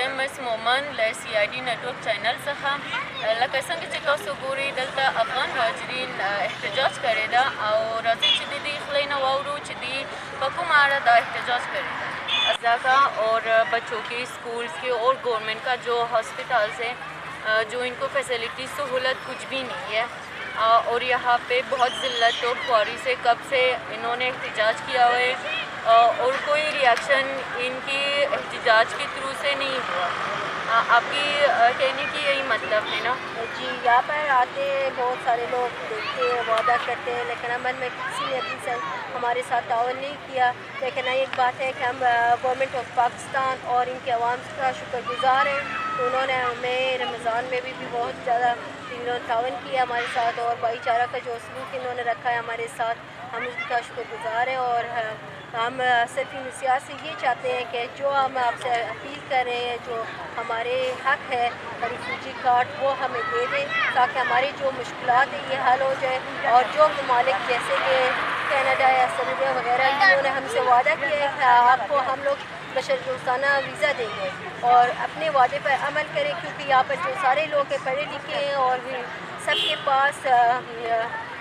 M مس مومن له CID network channel څخه لکه څنګه چې تاسو ګورئ دلته افغان مهاجرین احتجاج کړی ده او راځئ چې د دې خولې نه واورو چې دوی په کومه اړه دا احتجاج کړی ده اضا کا اور بچوں کے اسکولس کے اور گورنمنٹ کا جو ہاسپٹلس ہیں جو ان کو فیسلٹی سہولت کچھ بھی نہیں ہے और यहाँ पे बहुत ज़िल्लत और ख्वारी से कब से इन्होंने एहतजाज किया हुआ है और कोई रिएक्शन इनकी एहतजाज के थ्रू से नहीं हुआ। आपकी कहने की यही मतलब है ना जी। यहाँ पर आते बहुत सारे लोग देखते हैं, वादा करते हैं, लेकिन अमल में किसी ने अभी तक हमारे साथ ताउन नहीं किया। लेकिन एक बात है कि हम गवर्नमेंट ऑफ पाकिस्तान और इनके अवाम का शुक्रगुजार हैं। तो उन्होंने हमें रमज़ान में भी बहुत ज़्यादा ताउन किया हमारे साथ और भाईचारा का जो सलूक इन्होंने रखा है हमारे साथ, हम उसका शुक्रगुजार हैं। और हम सिर्फ इंसियात से ये चाहते हैं कि जो हम आपसे अपील कर रहे हैं, जो हमारे हक़ है रिफ्यूजी कार्ड वो हमें दे दें ताकि हमारी जो मुश्किलात है ये हल हो जाए। और जो ममालिक जैसे कि कनाडा या सऊदीया वगैरह इन्होंने हमसे वादा किया है कि आपको हम लोग बशर्तोसाना वीज़ा देंगे और अपने वादे पर अमल करें, क्योंकि यहाँ पर जो सारे लोग हैं पढ़े लिखे हैं और सबके पास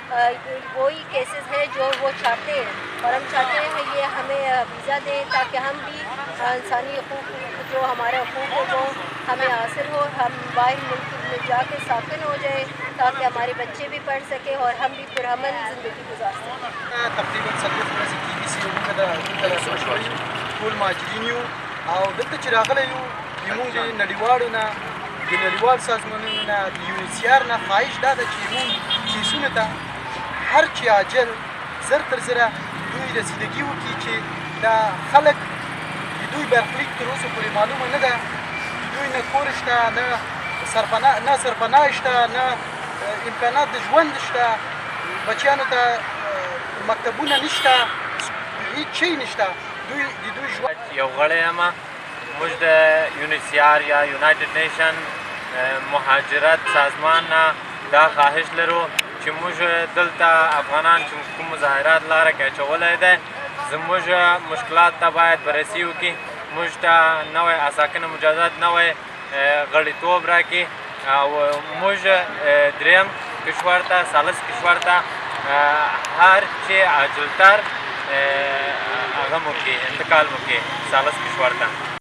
वही केसेस हैं जो वो चाहते हैं। और हम चाहते हैं कि ये हमें वीज़ा दें ताकि हम भी इंसानी हकूक़ जो हमारे हकूक़ है वो हमें हासिल हो, हम बाहर मुल्क में जाके साकिन हो जाए ताकि हमारे बच्चे भी पढ़ सकें और हम भी पुरअमन ज़िंदगी गुजार सकें। تقریبا څلور ورځې کېږي چې موږ دلته راټول یو، ټول مهاجرین یو او دلته چې راغلی یو زموږ د نړیوالو نه د نړیوال سازمانونو نه د UNHCR نه خواهش دا ده چې زموږ کیسونو ته هر چې عاجل زر تر زره دوی رسیدګي وکړي چې دا خلک د دوی برخلیک تر اوسه پورې معلومه نه ده، د دوی نه کور شته، نه سرپناه شته، نه امکانات د ژوند شته، بچیانو ته مکتبونه نشته، هیڅ شی نشته. دوی ژوند یو غړی یم موږ د UNHCR یا یونایټډ نیشن مهاجرت سازمان نه دا خواهش لرو چې موږ دلته افغانان چې کوم مظاهرات لاره کې اچولی دی زموږ مشکلات ته باید بررسي وکړي، موږ ته نوی اساکنه مجازات نوی غړیتوب راکړي او موږ دریم کشور ته ثالث کشور ته هر چې عاجلتر هغه مو کې انتقال مو کې ثالث کشور ته.